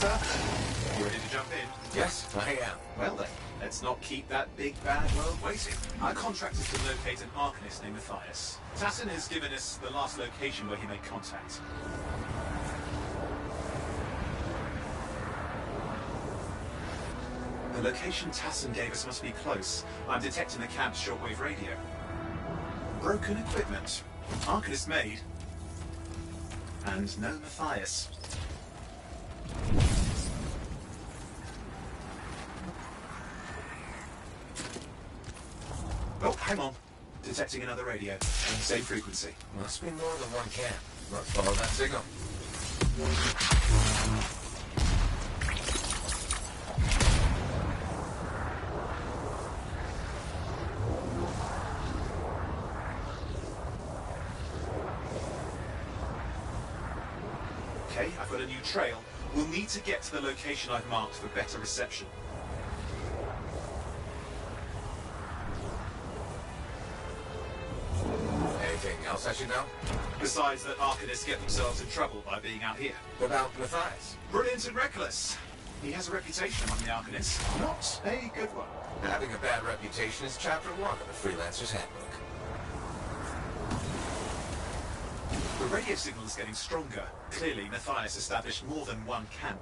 Sir, you ready to jump in? Yes, I am. Well then, let's not keep that big bad world waiting. Our contract is to locate an Arcanist named Matthias. Tassin has given us the last location where he made contact. The location Tassin gave us must be close. I'm detecting the camp's shortwave radio. Broken equipment. Arcanist made. And no Matthias. Oh, hang on. Detecting another radio. Same frequency. Must be more than one camp. Let's follow that signal. Okay, I've got a new trail. We'll need to get to the location I've marked for better reception. Anything else I should know? Besides that Arcanists get themselves in trouble by being out here. What about Matthias? Brilliant and reckless. He has a reputation among the Arcanists. Not a good one. Having a bad reputation is chapter 1 of the Freelancer's Handbook. The radio signal is getting stronger. Clearly, Matthias established more than one camp.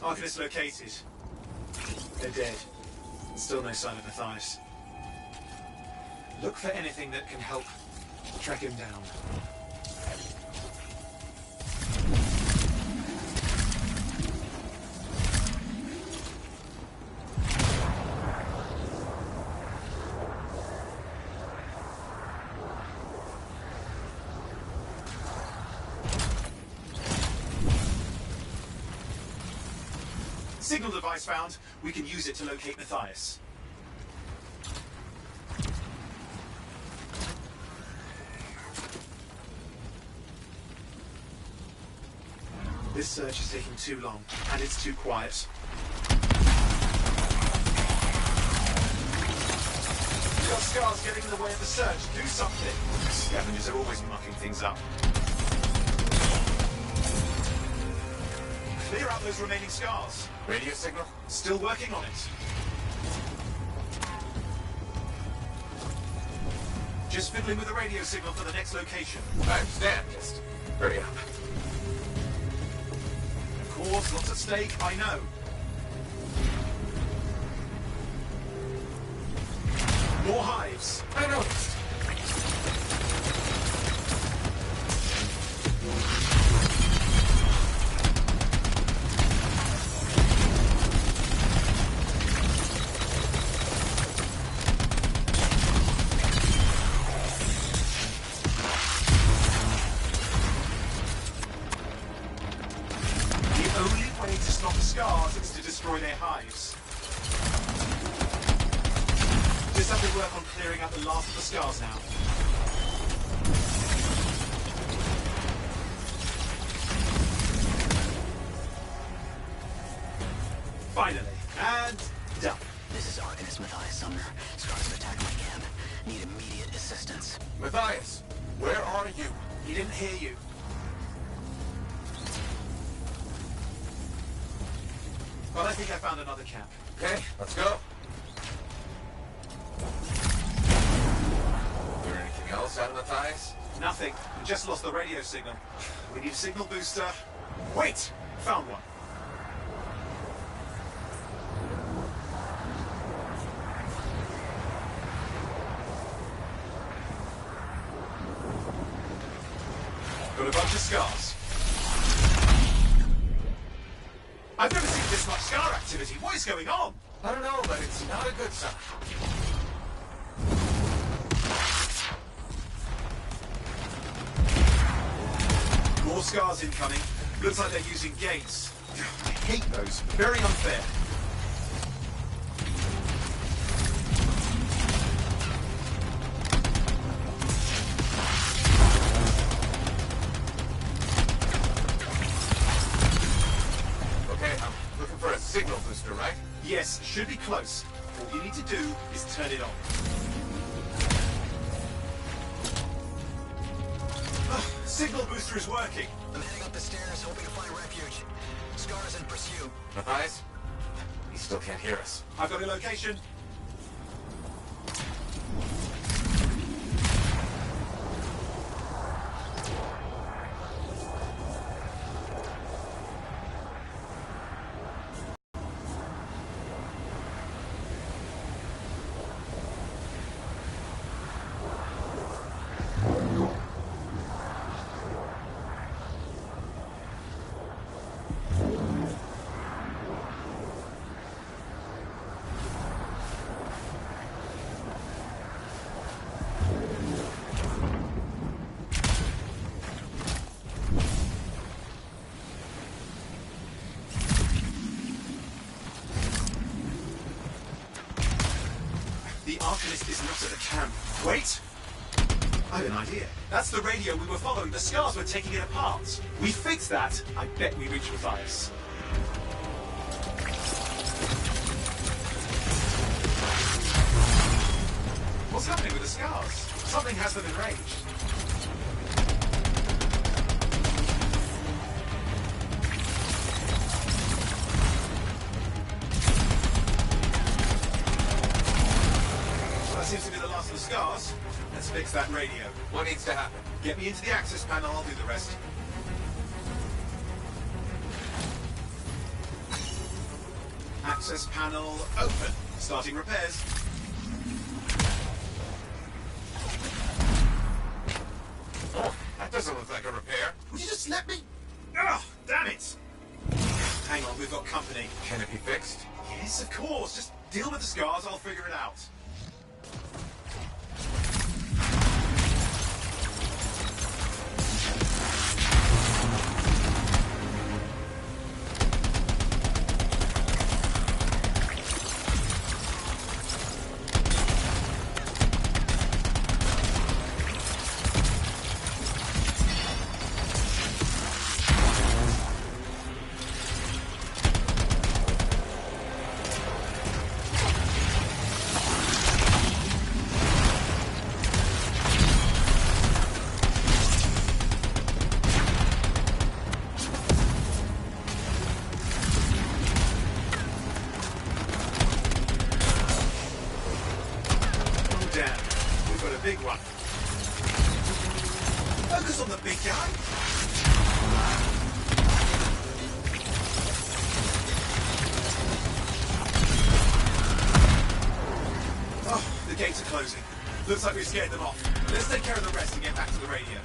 Arcanists located. They're dead. Still no sign of Matthias. Look for anything that can help track him down. Signal device found. We can use it to locate Matthias. This search is taking too long, and it's too quiet. We've got scars getting in the way of the search. Do something. Scavengers are always mucking things up. Clear out those remaining scars. Radio signal? Still working on it. Just fiddling with the radio signal for the next location. I understand. Just hurry up. Of course, lots at stake, I know. More hives. I noticed. Scars is to destroy their hives. Just have to work on clearing out the last of the scars now. Finally, and done. This is Arcanist Matthias Sumner. Scars have attacked my camp. Need immediate assistance. Matthias, where are you? He didn't hear you. Well, I think I found another camp. Okay, let's go. Hear anything else out of Matthias? Nothing. We just lost the radio signal. We need a signal booster. Wait! Found one. Got a bunch of scars. I've never seen this much scar activity. What is going on? I don't know, but it's not a good sign. More scars incoming. Looks like they're using gates. I hate those. Very unfair. Signal booster, right? Yes, should be close. All you need to do is turn it on. Signal booster is working. I'm heading up the stairs, hoping to find refuge. Scar's in pursuit. Matthias? He still can't hear us. I've got a location. The Arcanist is not at the camp. Wait! I have an idea. That's the radio we were following. The scars were taking it apart. We fixed that. I bet we reach Matthias. What's happening with the scars? Something has them enraged. That seems to be the last of the scars. Let's fix that radio. What needs to happen? Get me into the access panel, I'll do the rest. Access panel open. Starting repairs. Oh, that doesn't look like a repair. Would you just let me? Ugh, damn it! Hang on, we've got company. Can it be fixed? Yes, of course. Just deal with the scars, I'll figure it out. Damn, we've got a big one. Focus on the big guy. Oh, the gates are closing. Looks like we scared them off. Let's take care of the rest and get back to the radio.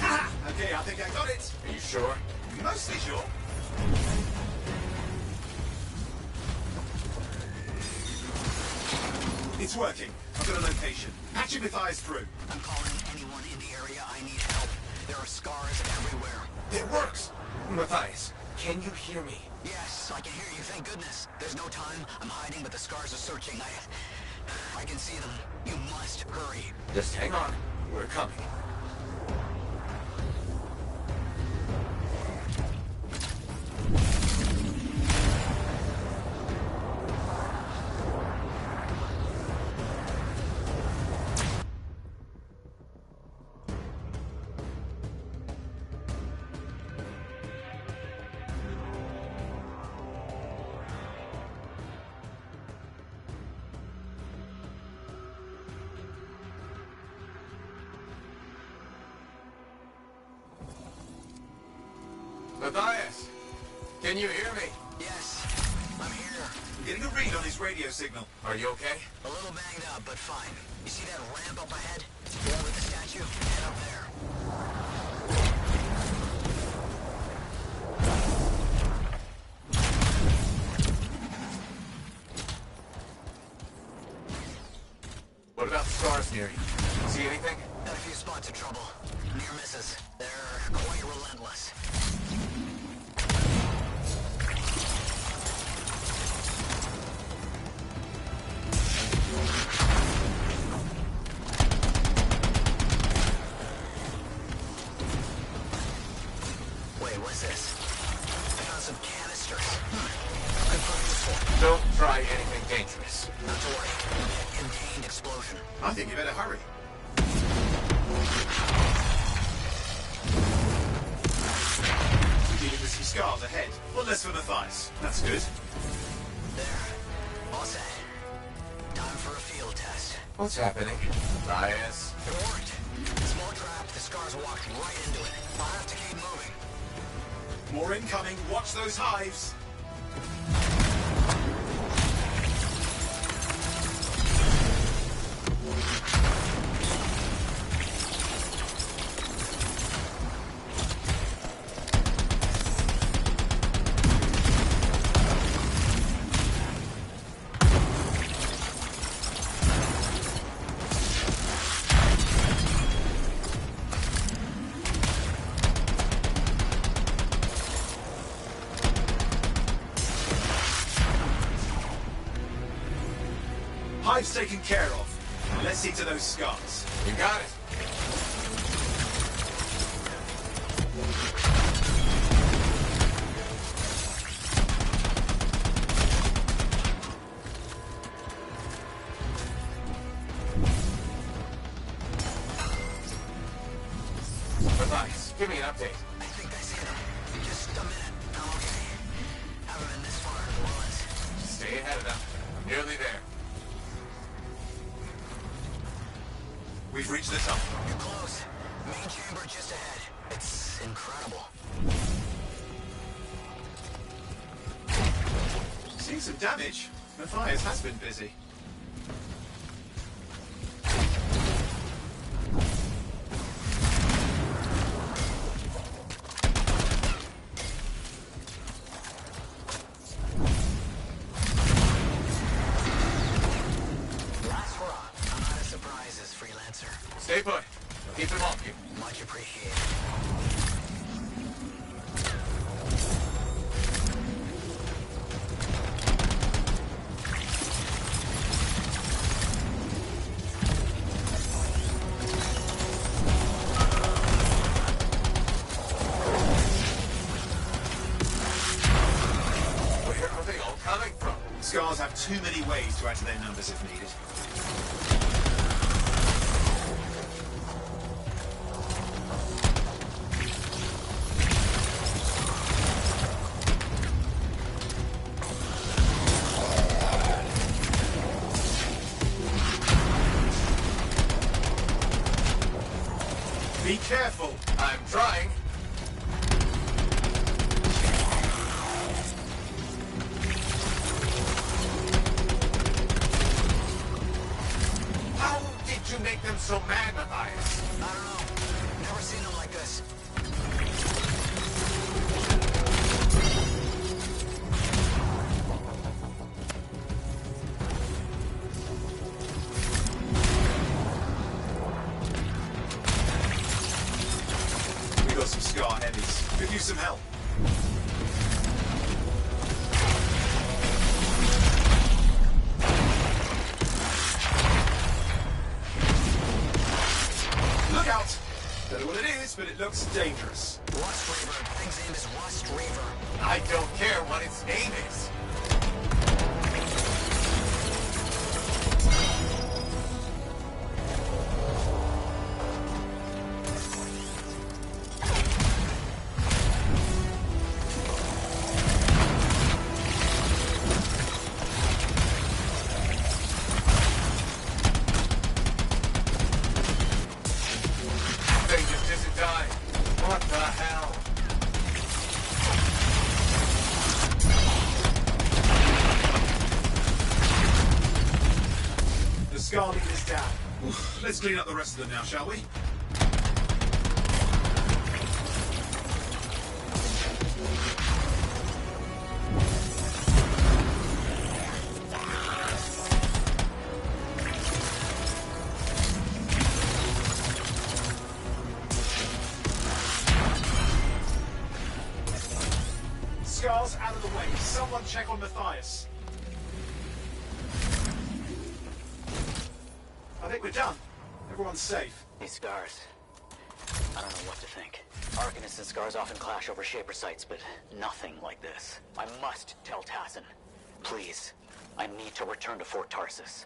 Ha! Okay, I think I got it. Are you sure? Mostly sure. It's working. I've got a location. Patching Matthias through. I'm calling anyone in the area. I need help. There are scars everywhere. It works! Matthias, can you hear me? Yes, I can hear you, thank goodness. There's no time. I'm hiding, but the scars are searching. I can see them. You must hurry. Just hang on. We're coming. Matthias, can you hear me? Yes, I'm here. I'm getting a read on his radio signal. Are you okay? A little banged up, but fine. You see that ramp up ahead? The one with the statue? Head up there. What about the scars near you? See anything? Got a few spots of trouble. Near misses. They're quite relentless. Wait, what's this? I found some canisters. Could prove useful. Don't try anything dangerous. Not to worry. Contained explosion. I think you better hurry. We're dealing with some scars ahead. One less for Matthias. That's good. There. All set. Time for a field test. What's happening? Bias. It worked. Small trap, the scars walked right into it. I'll have to keep moving. More incoming. Watch those hives. Hive's taken care of. Let's see to those scars. You got it. Matthias, give me an update. I think I see them. Just a minute. I'm okay. Haven't been this far in months. Stay ahead of them. I'm nearly there. We've reached the top. You're close. Main chamber just ahead. It's incredible. Seeing some damage. Matthias has been busy. Last hurrah. I'm out of surprises, freelancer. Stay put. Keep them off you. Much appreciated. Where are they all coming from? Scars have too many ways to add to their numbers if needed. Be careful. I'm trying. How did you make them so mad, Matthias? I don't know. Never seen them like this. We got some scar heavies. Could use some help. Look out! Don't know what it is, but it looks dangerous. Rust Reaver. Thing's name is Rust Reaver. I don't care what its name is. Thing just isn't dying. What the hell? The scar lead is down. Oof, let's clean up the rest of them now, shall we? Scars out of the way. Someone check on Matthias. I think we're done. Everyone's safe. These scars. I don't know what to think. Arcanists and scars often clash over Shaper sites, but nothing like this. I must tell Tassin. Please, I need to return to Fort Tarsus.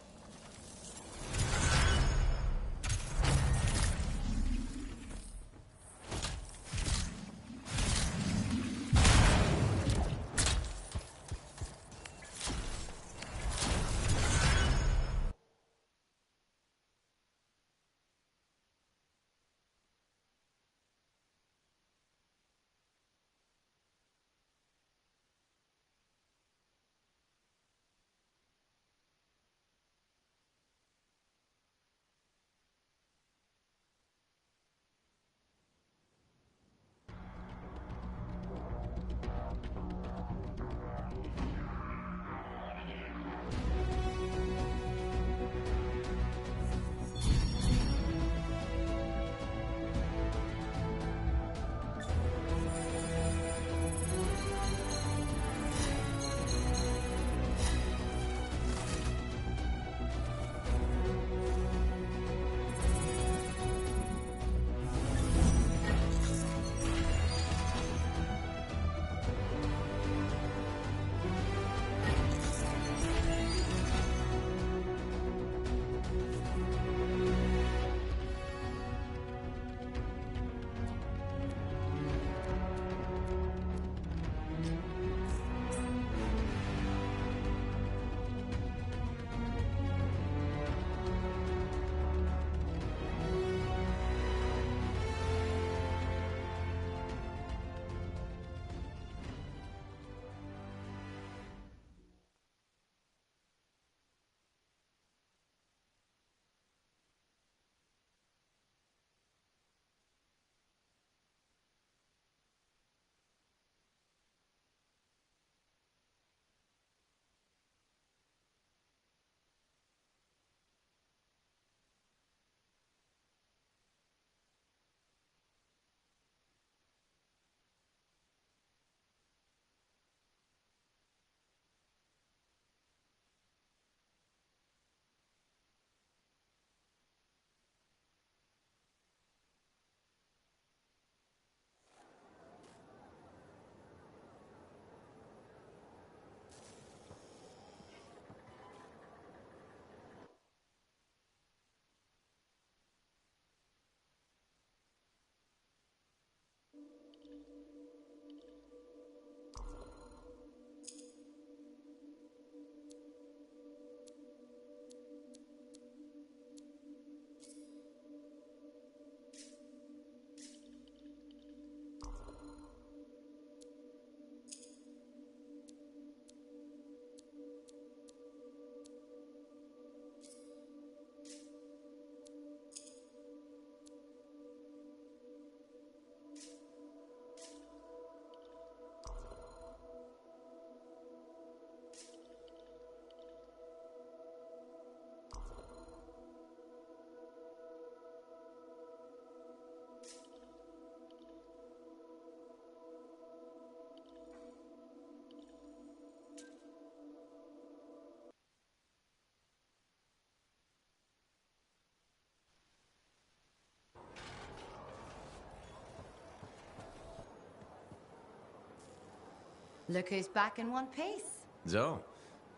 Look who's back in one piece. Zoe,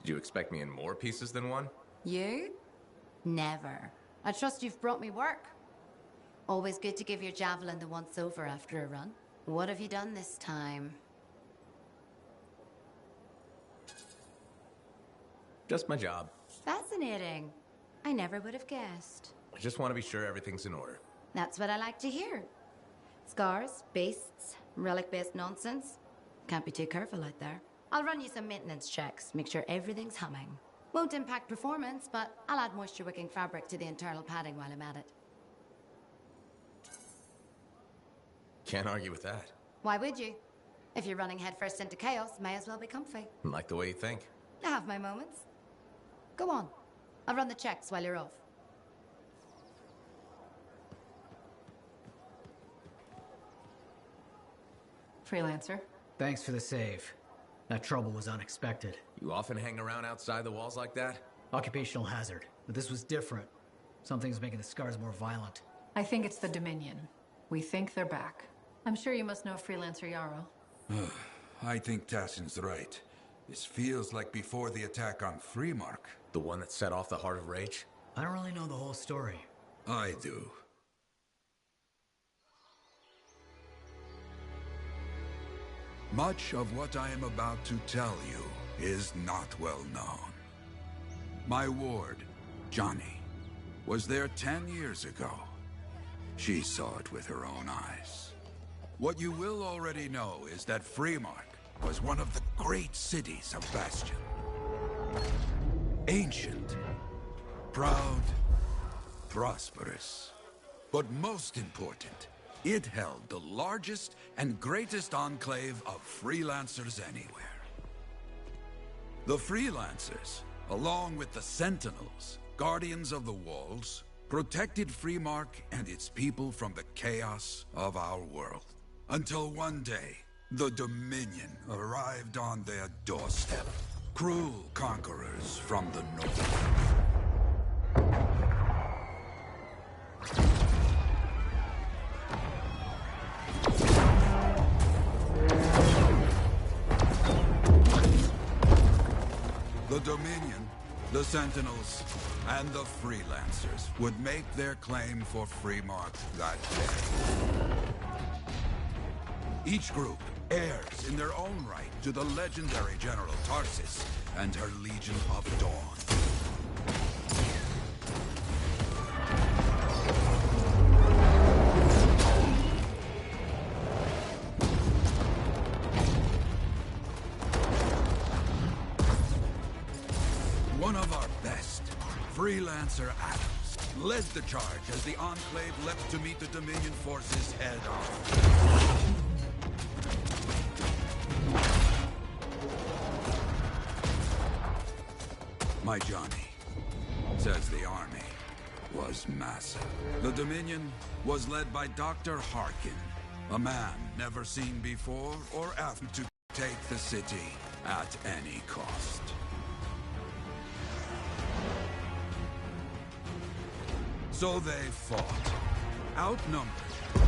did you expect me in more pieces than one? You? Never. I trust you've brought me work. Always good to give your javelin the once over after a run. What have you done this time? Just my job. Fascinating. I never would have guessed. I just want to be sure everything's in order. That's what I like to hear. Scars, beasts, relic-based nonsense. Can't be too careful out there. I'll run you some maintenance checks, make sure everything's humming. Won't impact performance, but I'll add moisture-wicking fabric to the internal padding while I'm at it. Can't argue with that. Why would you? If you're running headfirst into chaos, may as well be comfy. Like the way you think. I have my moments. Go on. I'll run the checks while you're off. Freelancer. Thanks for the save. That trouble was unexpected. You often hang around outside the walls like that? Occupational hazard, but this was different. Something's making the scars more violent. I think it's the Dominion. We think they're back. I'm sure you must know Freelancer Yarrow. I think Tassin's right. This feels like before the attack on Freemark. The one that set off the Heart of Rage? I don't really know the whole story. I do. Much of what I am about to tell you is not well known. My ward, Johnny, was there 10 years ago. She saw it with her own eyes. What you will already know is that Freemark was one of the great cities of Bastion. Ancient, proud, prosperous. But most important, it held the largest and greatest enclave of freelancers anywhere. The freelancers, along with the Sentinels, guardians of the walls, protected Freemark and its people from the chaos of our world. Until one day, the Dominion arrived on their doorstep. Cruel conquerors from the north. The Dominion, the Sentinels, and the Freelancers would make their claim for Freemark that day. Each group heirs in their own right to the legendary General Tarsis and her Legion of Dawn. One of our best, Freelancer Adams, led the charge as the Enclave leapt to meet the Dominion forces head-on. My Johnny says the army was massive. The Dominion was led by Dr. Harkin, a man never seen before or after to take the city at any cost. So they fought, outnumbered,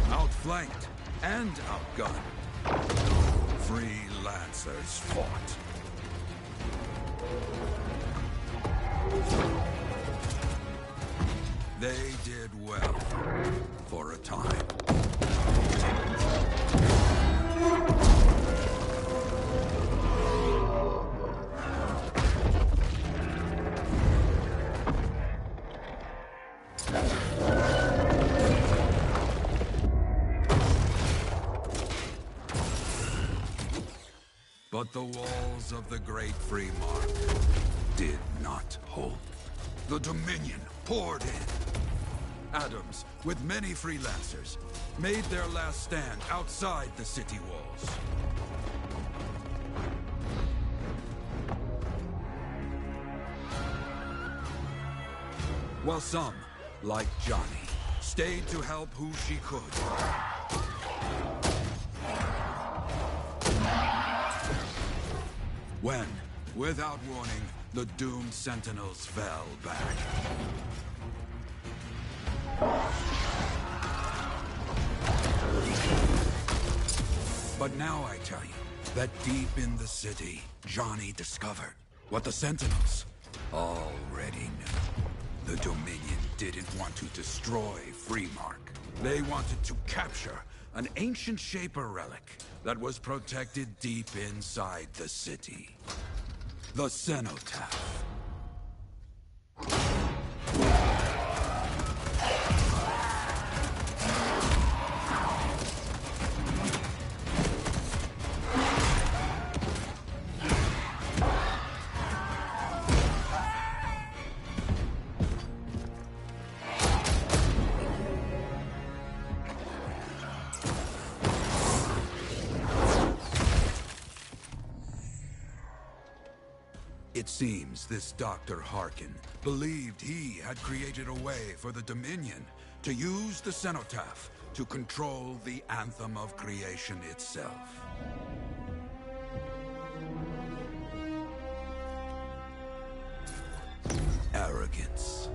outflanked, and outgunned. Freelancers fought. They did well, for a time. But the walls of the Great Freemark did not hold. The Dominion poured in. Adams, with many freelancers, made their last stand outside the city walls. While some, like Johnny, stayed to help who she could. When, without warning, the doomed Sentinels fell back. But now I tell you that deep in the city, Johnny discovered what the Sentinels already knew. The Dominion didn't want to destroy Freemark. They wanted to capture an ancient Shaper relic that was protected deep inside the city. The Cenotaph. It seems this Dr. Harkin believed he had created a way for the Dominion to use the Cenotaph to control the Anthem of Creation itself. Arrogance.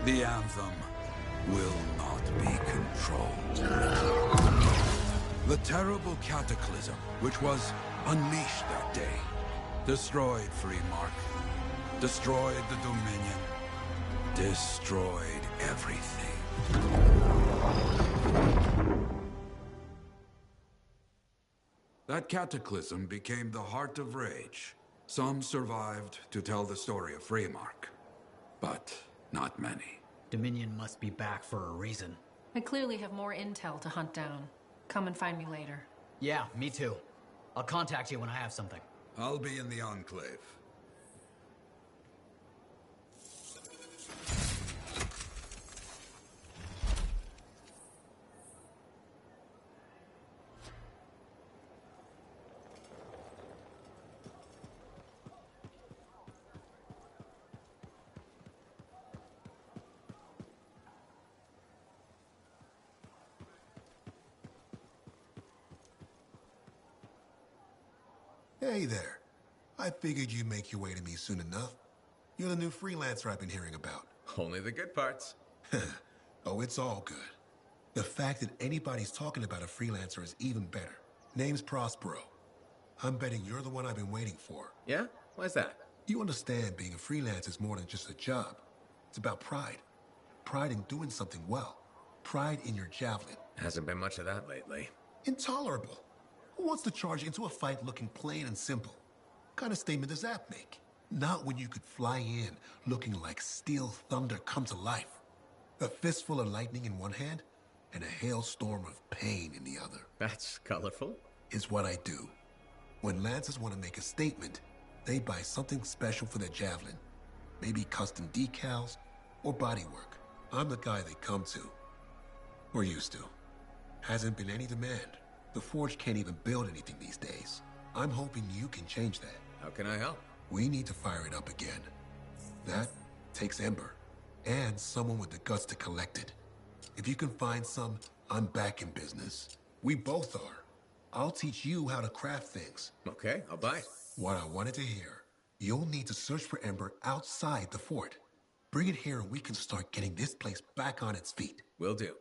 The Anthem will not be controlled. The terrible cataclysm which was unleashed that day destroyed Freemark, destroyed the Dominion, destroyed everything. That cataclysm became the Heart of Rage. Some survived to tell the story of Freemark, but not many. Dominion must be back for a reason. I clearly have more intel to hunt down. Come and find me later. Yeah, me too. I'll contact you when I have something. I'll be in the Enclave. Hey there. I figured you'd make your way to me soon enough. You're the new freelancer I've been hearing about. Only the good parts. Oh, it's all good. The fact that anybody's talking about a freelancer is even better. Name's Prospero. I'm betting you're the one I've been waiting for. Yeah? Why's that? You understand being a freelance is more than just a job. It's about pride. Pride in doing something well. Pride in your javelin. Hasn't been much of that lately. Intolerable. Who wants to charge into a fight looking plain and simple? What kind of statement does that make? Not when you could fly in looking like steel thunder come to life. A fistful of lightning in one hand and a hailstorm of pain in the other. That's colorful. Is what I do. When Lancers want to make a statement, they buy something special for their javelin. Maybe custom decals or bodywork. I'm the guy they come to. Or used to. Hasn't been any demand. The Forge can't even build anything these days. I'm hoping you can change that. How can I help? We need to fire it up again. That takes Ember. And someone with the guts to collect it. If you can find some, I'm back in business. We both are. I'll teach you how to craft things. Okay, I'll buy. What I wanted to hear. You'll need to search for Ember outside the fort. Bring it here and we can start getting this place back on its feet. Will do.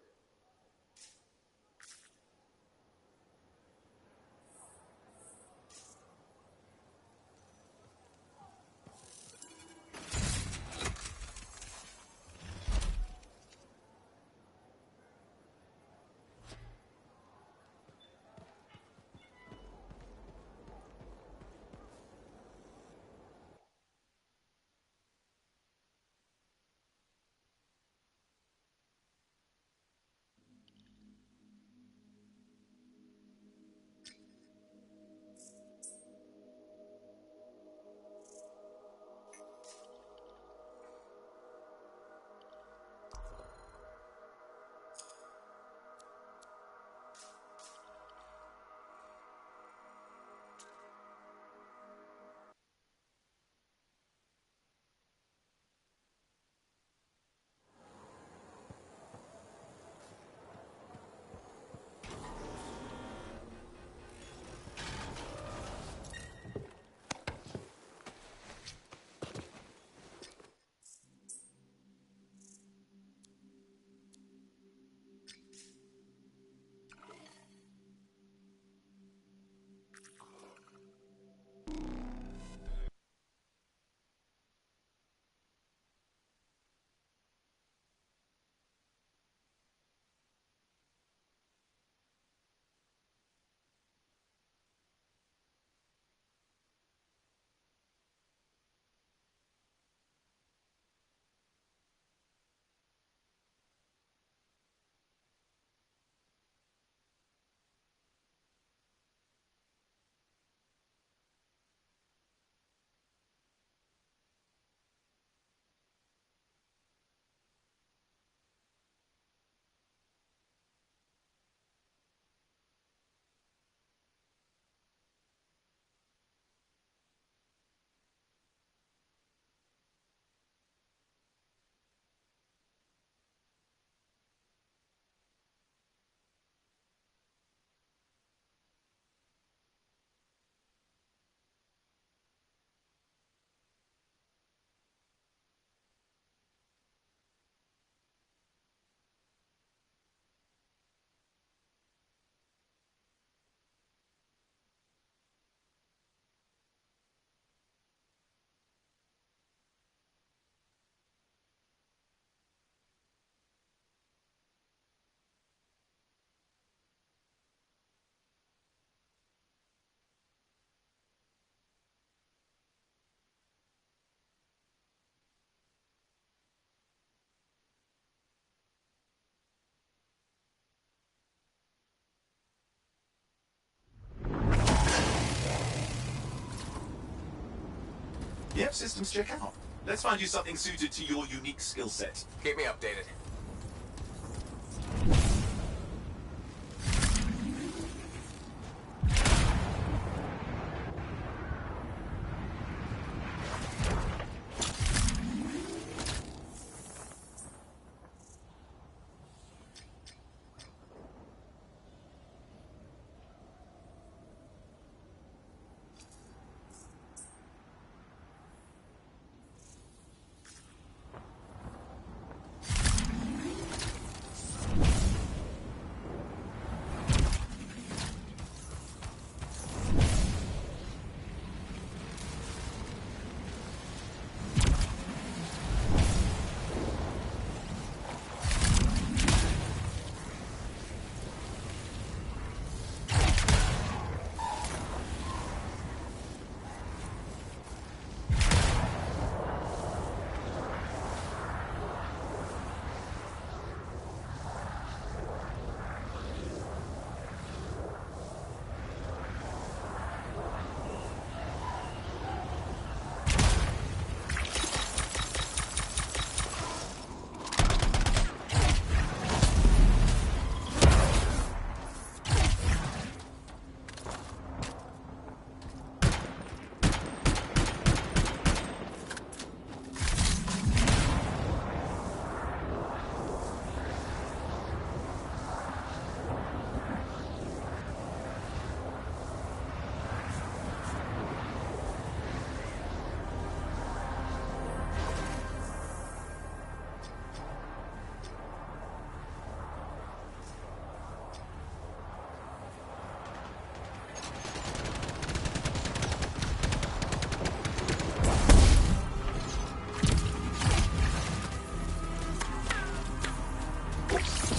Yep, systems check out. Let's find you something suited to your unique skill set. Keep me updated.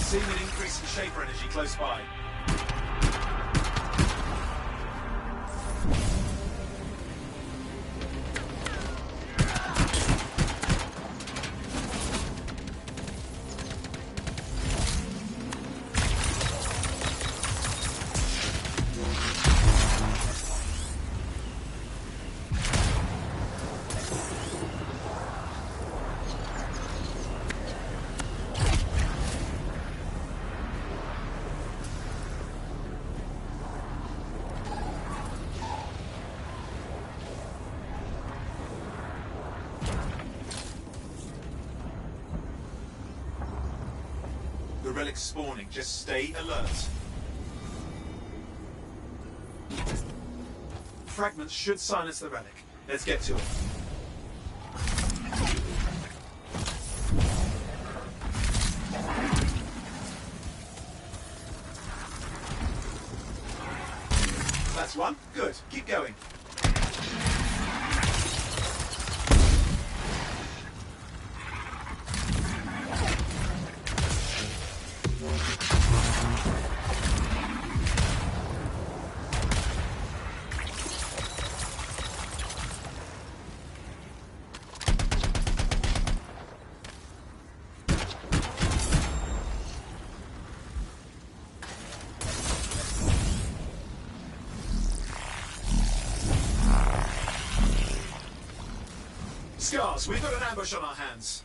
Seeing an increase in Shaper energy close by. The relic's spawning. Just stay alert. Fragments should silence the relic. Let's get to it. That's one. Good. Keep going. Scars, we've got an ambush on our hands.